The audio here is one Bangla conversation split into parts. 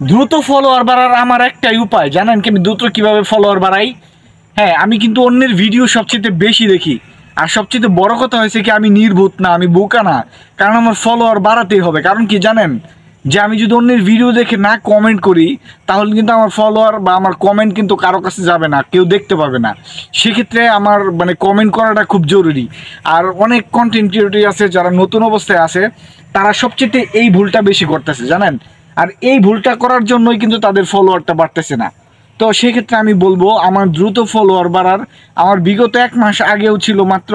দ্রুত ফলোয়ার বাড়ার আমার একটাই উপায়, জানেন কি আমি দ্রুত কিভাবে ফলোয়ার বাড়াই? হ্যাঁ, আমি কিন্তু অন্যের ভিডিও সবচেয়ে বেশি দেখি। আর সবচেয়ে বড় কথা হয়েছে কি, আমি নির্বোধ না, আমি বোকা না। কারণ আমার ফলোয়ার বাড়াতেই হবে। কারণ কি জানেন, যে আমি যদি অন্যের ভিডিও দেখে না কমেন্ট করি, তাহলে কিন্তু আমার ফলোয়ার বা আমার কমেন্ট কিন্তু কারো কাছে যাবে না, কেউ দেখতে পাবে না। সেক্ষেত্রে আমার মানে কমেন্ট করাটা খুব জরুরি। আর অনেক কন্টেন্ট ক্রিয়েটর আছে যারা নতুন অবস্থায় আছে, তারা সবচেয়ে এই ভুলটা বেশি করতেছে, জানেন। আর এই ভুলটা করার জন্যই কিন্তু তাদের ফলোয়ারটা বাড়তেছে না। তো সেক্ষেত্রে আমি বলবো, আমার দ্রুত ফলোয়ার বাড়ার, আমার বিগত 1 মাস আগেও ছিল মাত্র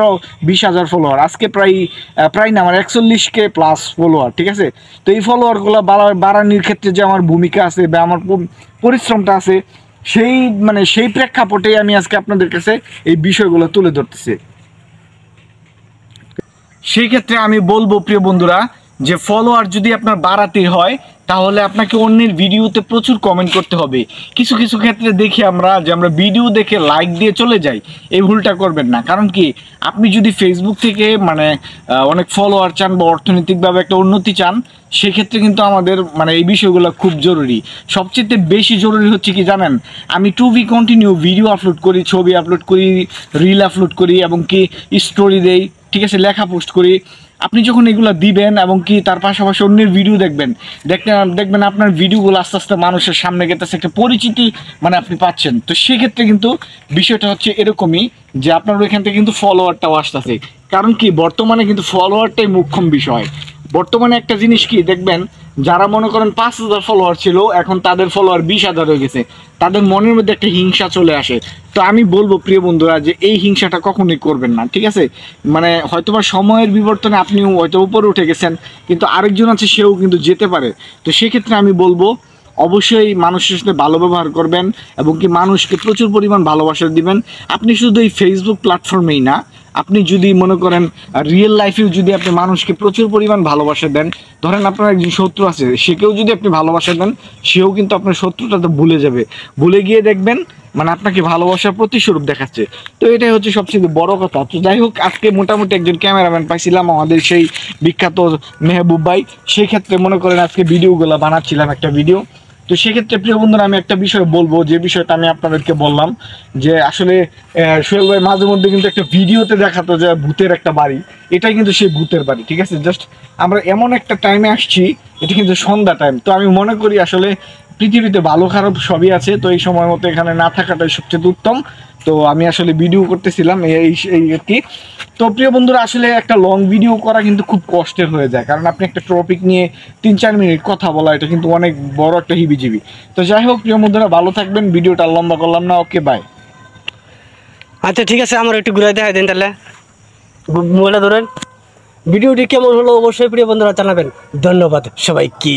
20,000 ফলোয়ার, আজকে প্রায় না আমার 41K প্লাস ফলোয়ার, ঠিক আছে। তো এই ফলোয়ারগুলো বাড়ানোর ক্ষেত্রে যে আমার ভূমিকা আছে বা আমার পরিশ্রমটা আছে, সেই প্রেক্ষাপটেই আমি আজকে আপনাদের কাছে এই বিষয়গুলো তুলে ধরতেছি। সেই ক্ষেত্রে আমি বলবো প্রিয় বন্ধুরা, যে ফলোয়ার যদি আপনার বাড়াতে হয়, তাহলে আপনাকে অন্যের ভিডিওতে প্রচুর কমেন্ট করতে হবে। কিছু কিছু ক্ষেত্রে দেখি আমরা যে আমরা ভিডিও দেখে লাইক দিয়ে চলে যাই, এই ভুলটা করবেন না। কারণ কি, আপনি যদি ফেসবুক থেকে অনেক ফলোয়ার চান বা অর্থনৈতিকভাবে একটা উন্নতি চান, সেক্ষেত্রে কিন্তু আমাদের এই বিষয়গুলো খুব জরুরি। সবচেয়ে বেশি জরুরি হচ্ছে কি জানেন, আমি to be continue video upload করি, ছবি আপলোড করি, রিল আপলোড করি এবং কি স্টোরি দেই, ঠিক আছে, লেখা পোস্ট করি। আপনি যখন এগুলো দিবেন এবং কি তার পাশাপাশি অন্যের ভিডিও দেখবেন আপনার ভিডিওগুলো আস্তে আস্তে মানুষের সামনে গেতেছে, একটা পরিচিতি আপনি পাচ্ছেন। তো সেক্ষেত্রে কিন্তু বিষয়টা হচ্ছে এরকমই, যে আপনার ওইখান থেকে কিন্তু ফলোয়ারটাও আসতেছে। কারণ কি, বর্তমানে কিন্তু ফলোয়ারটাই মুখ্য বিষয়। বর্তমানে একটা জিনিস কি দেখবেন, যারা মনে করেন 5,000 ফলোয়ার ছিল, এখন তাদের ফলোয়ার 20,000 হয়ে গেছে। তাদের মনের মধ্যে একটা হিংসা চলে আসে। তো আমি বলবো প্রিয় বন্ধুরা, যে এই হিংসাটা কখনোই করবেন না, ঠিক আছে। হয়তোবা সময়ের বিবর্তনে আপনিও হয়তো উপরে উঠে গেছেন, কিন্তু আরেকজন আছে, সেও কিন্তু যেতে পারে। তো সেক্ষেত্রে আমি বলবো, অবশ্যই মানুষের সাথে ভালো ব্যবহার করবেন এবং কি মানুষকে প্রচুর পরিমাণ ভালোবাসা দিবেন। আপনি শুধু এই ফেসবুক প্ল্যাটফর্মেই না, আপনি যদি মনে করেন রিয়েল লাইফেও যদি আপনি মানুষকে প্রচুর পরিমাণ ভালোবাসা দেন, ধরেন আপনার একজন শত্রু আছে, সেকেও যদি আপনি ভালোবাসা দেন, সেও কিন্তু আপনার শত্রুটাতে ভুলে যাবে। ভুলে গিয়ে দেখবেন আপনাকে ভালোবাসার প্রতিস্বরূপ দেখাচ্ছে। তো এটাই হচ্ছে সবচেয়ে বড় কথা। তো যাই হোক, আজকে মোটামুটি একজন ক্যামেরাম্যান পাইছিলাম, আমাদের সেই বিখ্যাত মেহবুব ভাই। সেই ক্ষেত্রে মনে করেন আজকে ভিডিওগুলো বানাচ্ছিলাম, একটা ভিডিও। তো সেক্ষেত্রে প্রিয় বন্ধুরা, আমি একটা বিষয় বলবো, যে বিষয়টা আমি আপনাদেরকে বললাম, যে আসলে সোহেল ভাই মাঝে মধ্যে কিন্তু একটা ভিডিওতে দেখাতো যে ভূতের একটা বাড়ি, এটাই কিন্তু সেই ভূতের বাড়ি, ঠিক আছে। জাস্ট আমরা এমন একটা টাইমে আসছি, এটা কিন্তু সন্ধ্যা টাইম। তো আমি মনে করি আসলে পৃথিবীতে ভালো খারাপ সবই আছে, তো এই সময় মতো এখানে না থাকাটাই সবচেয়ে উত্তম। তো আমি আসলে ভিডিও করতেছিলাম এই আর কি। তো প্রিয় বন্ধুরা, আসলে একটা লং ভিডিও করা কিন্তু খুব কষ্টের হয়ে যায়, কারণ আপনি একটা টপিক নিয়ে 3-4 মিনিট কথা বলা, এটা কিন্তু অনেক বড় একটা হিবিজিবি। তো যাই হোক প্রিয় বন্ধুরা, ভালো থাকবেন, ভিডিওটা লম্বা করলাম না, ওকে বাই। আচ্ছা ঠিক আছে, আমার একটু ঘুরে দেখাই দেন তাহলে, মোবাইলটা ধরেন। ভিডিওটি কেমন হলো অবশ্যই প্রিয় বন্ধুরা জানাবেন। ধন্যবাদ সবাইকে।